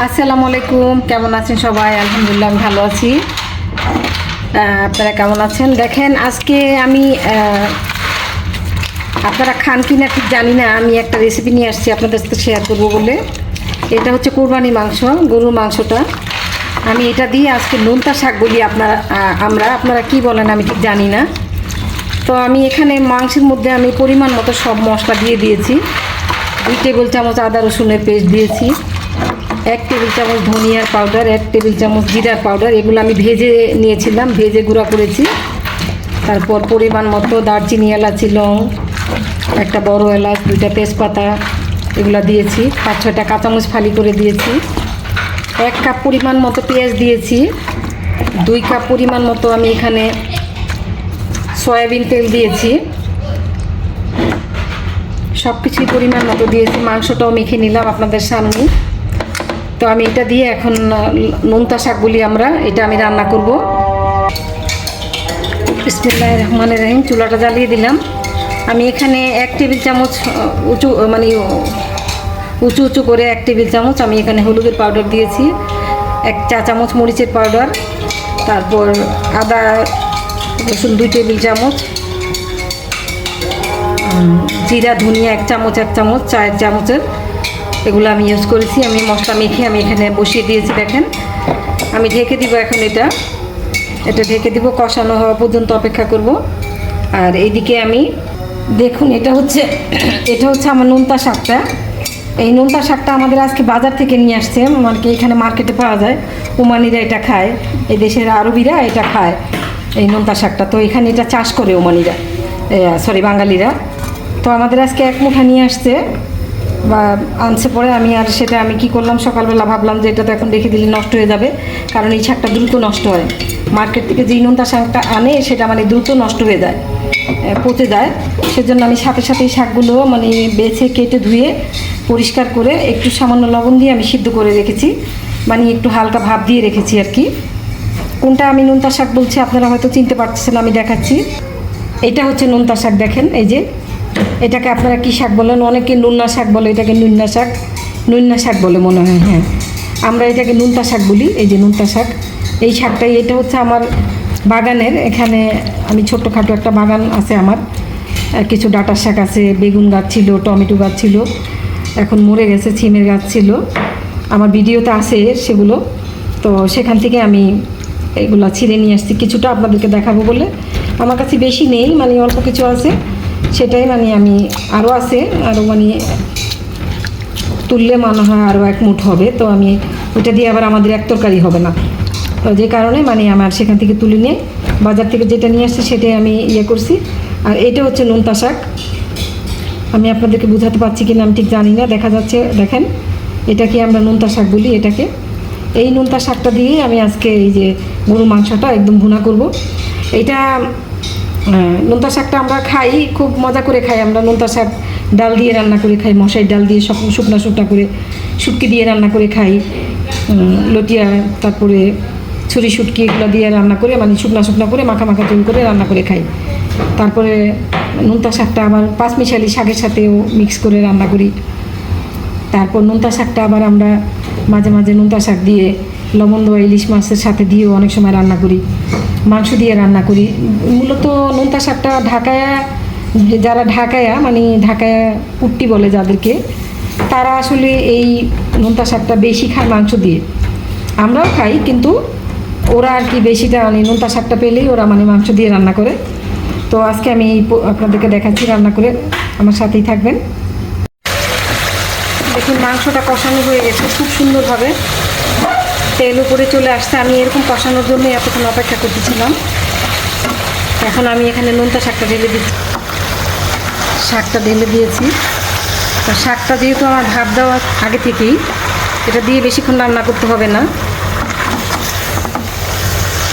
আসসালামু আলাইকুম, কেমন আছেন সবাই? আলহামদুলিল্লাহ আমি ভালো আছি। আপনারা কেমন আছেন? দেখেন আজকে আমি আপনারা খান কি না ঠিক জানি না, আমি একটা রেসিপি নিয়ে আসছি আপনাদের সাথে শেয়ার করবো বলে। এটা হচ্ছে কোরবানি মাংস, গরুর মাংসটা। আমি এটা দিয়ে আজকে নোনতা শাক বলি আপনারা কি বলেন আমি ঠিক জানি না। তো আমি এখানে মাংসের মধ্যে আমি পরিমাণ মতো সব মশলা দিয়ে দিয়েছি। 2 টেবিল চামচ আদা রসুনের পেস্ট দিয়েছি, 1 টেবিল চামচ ধনিয়ার পাউডার, 1 টেবিল চামচ জিরার পাউডার। এগুলো আমি ভেজে নিয়েছিলাম, ভেজে গুঁড়া করেছি। তারপর পরিমাণ মতো দারচিনি, এলাচি, লং, একটা বড় এলাচ, 2টা তেজপাতা, এগুলো দিয়েছি। 5-6টা কাঁচামরিচ ফালি করে দিয়েছি। 1 কাপ পরিমাণ মতো পেঁয়াজ দিয়েছি। 2 কাপ পরিমাণ মতো আমি এখানে সয়াবিন তেল দিয়েছি। সব কিছুই পরিমাণ মতো দিয়েছি। মাংসটাও মেখে নিলাম আপনাদের সামনে। তো আমি এটা দিয়ে এখন নোনতা শাক বলি এটা আমি রান্না করব। বিসমিল্লাহির রহমানির রহিম। চুলাটা জ্বালিয়ে দিলাম। আমি এখানে 1 টেবিল চামচ উঁচু করে 1 টেবিল চামচ আমি এখানে হলুদের পাউডার দিয়েছি, 1 চা চামচ মরিচের পাউডার, তারপর আদা রসুন 2 টেবিল চামচ, জিরা ধনিয়া 1 চামচ চায়ের চামচের, এগুলো আমি ইউজ করেছি। আমি মশলা মেখে আমি এখানে বসিয়ে দিয়েছি। দেখেন আমি ঢেকে দিব। এখন এটা ঢেকে দিব, কষানো হওয়া পর্যন্ত অপেক্ষা করব। আর এইদিকে আমি দেখুন এটা হচ্ছে আমার নোনতা শাকটা। এই নোনতা শাকটা আমাদের আজকে বাজার থেকে নিয়ে আসছে, এখানে মার্কেটে পাওয়া যায়। ওমানিরা এটা খায়, এই দেশের আরবিরা এটা খায় এই নোনতা শাকটা। তো এখানে এটা চাষ করে ওমানিরা, বাঙালিরা। তো আমাদের আজকে 1 মুঠা নিয়ে আসছে বা আনছে। পরে আমি কি করলাম, সকালবেলা ভাবলাম যে এটা তো এখন রেখে দিলে নষ্ট হয়ে যাবে, কারণ এই শাকটা দ্রুত নষ্ট হয়। মার্কেট থেকে যেই নোনতা শাকটা আনে সেটা দ্রুত নষ্ট হয়ে যায়, পচে যায়। সেজন্য আমি সাথে এই শাকগুলো বেছে কেটে ধুয়ে পরিষ্কার করে একটু সামান্য লবণ দিয়ে আমি সিদ্ধ করে রেখেছি, একটু হালকা ভাপ দিয়ে রেখেছি আর কি। কোনটা আমি নোনতা শাক বলছি আপনারা হয়তো চিনতে পারছেন, আমি দেখাচ্ছি। এটা হচ্ছে নোনতা শাক। দেখেন এই যে এটাকে আপনারা কি শাক বলেন? অনেকে নুন্না শাক বলে, এটাকে নুন্না শাক বলে মনে হয়। হ্যাঁ, আমরা এটাকে নোনতা শাক বলি। এই যে নোনতা শাক, এই শাকটাই। এটা হচ্ছে আমার বাগানের, এখানে আমি ছোট্টখাটো একটা বাগান আছে আমার। কিছু ডাঁটার শাক আছে, বেগুন গাছ ছিল, টমেটো গাছ ছিল, এখন মরে গেছে। ছিমের গাছ ছিল, আমার ভিডিওতে আছে সেগুলো। তো সেখান থেকে আমি এগুলো ছিঁড়ে নিয়ে আসছি, কিছুটা আপনাদেরকে দেখাবো বলে। আমার কাছে বেশি নেই, অল্প কিছু আছে, সেটাই আমি আরও আছে, আরও তুললে মনে হয় আরও 1 মুঠ হবে। তো আমি ওটা দিয়ে আবার আমাদের 1 তরকারি হবে না। তো যে কারণে আমার সেখান থেকে তুলে নিয়ে বাজার থেকে যেটা নিয়ে আসছি সেটাই আমি করছি। আর এটা হচ্ছে নোনতা শাক। আমি আপনাদেরকে বোঝাতে পারছি কিনা আমি ঠিক জানি না, দেখা যাচ্ছে। দেখেন এটাকে আমরা নোনতা শাক বলি এটাকে। এই নোনতা শাকটা দিয়েই আমি আজকে এই যে গরু মাংসটা একদম ভুনা করব। এইটা নোনতা শাকটা আমরা খাই, খুব মজা করে খাই আমরা। নোনতা শাক ডাল দিয়ে রান্না করে খাই, মশাই ডাল দিয়ে শুকনা করে, শুটকি দিয়ে রান্না করে খাই, লটিয়া, তারপরে ছুরি শুটকি, এগুলো দিয়ে রান্না করে শুকনা করে মাখা চুন করে রান্না করে খাই। তারপরে নোনতা শাকটা আবার 5 মিশালি শাকের সাথেও মিক্স করে রান্না করি। তারপর নোনতা শাকটা আবার আমরা মাঝে নোনতা শাক দিয়ে লবণ দেওয়া ইলিশ মাছের সাথে দিয়েও অনেক সময় রান্না করি, মাংস দিয়ে রান্না করি। মূলত নোনতা শাকটা যারা ঢাকায়া কুট্টি বলে যাদেরকে, তারা আসলে এই নোনতা শাকটা বেশি খায় মাংস দিয়ে। আমরাও খাই, কিন্তু ওরা আর কি বেশিটা নোনতা শাকটা পেলেই ওরা মাংস দিয়ে রান্না করে। তো আজকে আমি আপনাদেরকে দেখাচ্ছি রান্না করে, আমার সাথেই থাকবেন। দেখুন মাংসটা কষানো হয়ে গেছে খুব সুন্দরভাবে, তেল উপরে চলে আসছে। আমি এরকম কষানোর জন্য এতক্ষণ অপেক্ষা করতেছিলাম। এখন আমি এখানে নোনতা শাকটা ঢেলে দিয়েছি। তো শাকটা যেহেতু আমার ভাপ দেওয়া আগে থেকেই, এটা দিয়ে বেশিক্ষণ রান্না করতে হবে না।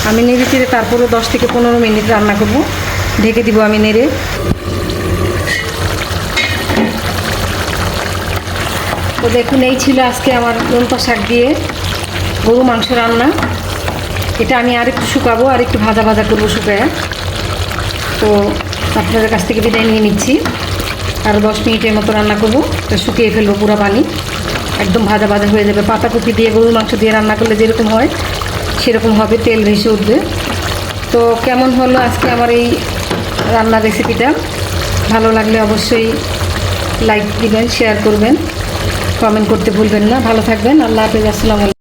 আমি নেড়ে চেড়ে তারপরও 10 থেকে 15 মিনিট রান্না করব। ঢেকে দিব আমি নেড়ে। তো দেখুন এই ছিল আজকে আমার নোনতা শাক দিয়ে গরু মাংস রান্না। এটা আমি আরেকটু শুকাবো, আর একটু ভাজা করবো শুকায়। তো আপনাদের কাছ থেকে বিদায় নিয়ে নিচ্ছি। আরও 10 মিনিটের মতো রান্না করবো, এটা শুকিয়ে ফেলবো পুরো পানি। একদম ভাজা ভাজা হয়ে যাবে। পাতাকপি দিয়ে গরুর মাংস দিয়ে রান্না করলে যেরকম হয় সেরকম হবে, তেল ভেসে উঠবে। তো কেমন হলো আজকে আমার এই রান্নার রেসিপিটা? ভালো লাগলে অবশ্যই লাইক দিবেন, শেয়ার করবেন, কমেন্ট করতে ভুলবেন না। ভালো থাকবেন। আল্লাহ হাফেজ। আসসালামু আলাইকুম।